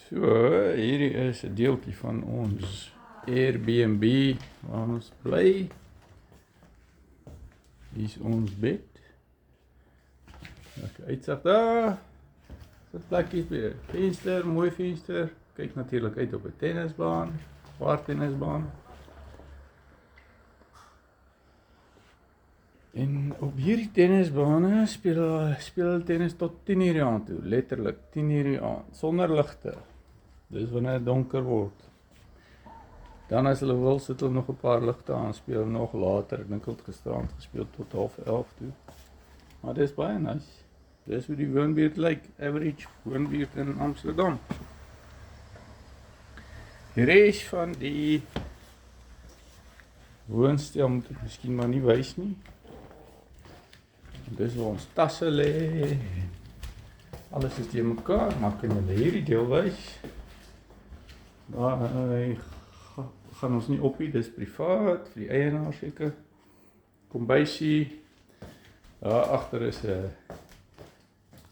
So, hierdie is 'n deeltjie van ons Airbnb waar ons bly. Hier is ons bed. Lekker uitsig daar. Sit plekkies by 'n venster, mooi venster. Kyk natuurlik uit op 'n tennisbaan, paartennisbaan. En op hierdie tennisbane speel tennis tot 10:00 die aand toe, letterlik 10:00 die aand, sonder ligte. Dis wanneer dit donker word. Dan as hulle wil, sit hulle nog 'n paar ligte aan, speel nog later. Ek dink hulle het gisterand gespeel tot 10:30 toe. Maar dis baie nice. Dis hoe die woonbuurt lyk, average woonbuurt in Amsterdam. Die res van die woonstel moet ek miskien maar nie wys nie. Dis waar ons tasse lê. Alles is teen mekaar, maar kan julle hierdie deel wys? Daai gaan ons nie op nie, dis privaat, vir die eienaar seker. Kombuisie. Daar agter is 'n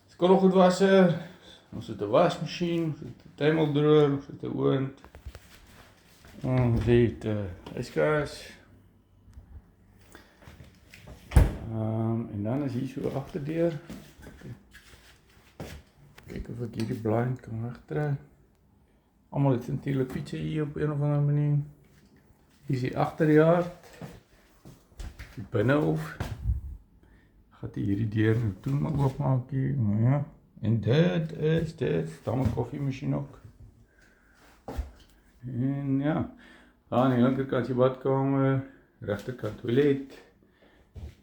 skottelgoedwasser. Ons het 'n wasmasjien, ons het 'n tuimeldroër, ons het 'n oond. Ons het 'n yskas. En dan is hier so 'n agterdeur. Kyk of ek hierdie blind kan regtrek. Almal het natuurlik fietsse hier op een of ander manier. Hier is die agterjaard. Die binnehof. Gaat hierdie deur nou toe maar oopmaak hier. Nou ja. En dit is dan 'n koffiemasjien ook. En ja. Aan die linkerkant die badkamer, regterkant toilet.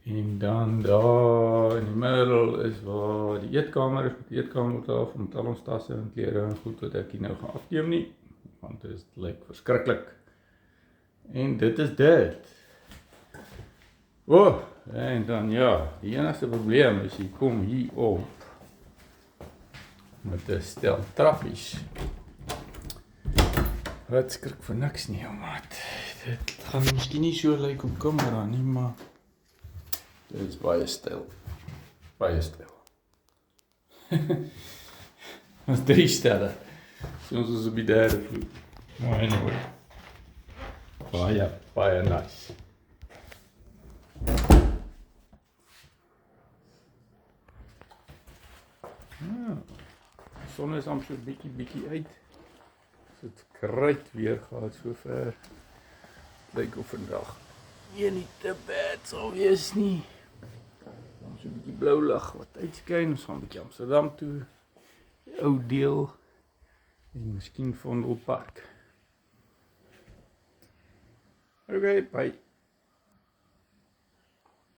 En dan daar in die middel is waar die eetkamer is, met die eetkamertafel met al ons tasse en klere en goed wat ek hier nou gaan afneem nie, want dit lyk verskriklik. En dit is dit. En dan ja, die enigste probleem is jy kom hier op met 'n stel trappies. Wat skrik vir niks nie, maat. Dit gaan miskien nie so lyk op kamera nie, maar dit is baie styl. Baie styl. Ons 3 sterre. So ons is op die 3de vloer. Maar anyway. Baie nice. Ja, die son is amper so bietjie uit. Het kruit weer gehad sover. Lyk of vandag nie te bad sal wees nie. Dan so 'n bietjie blou lig wat uitskyn. Ons gaan 'n bietjie Amsterdam toe. Die ou deel. En miskien Vondelpark. Okay, bye.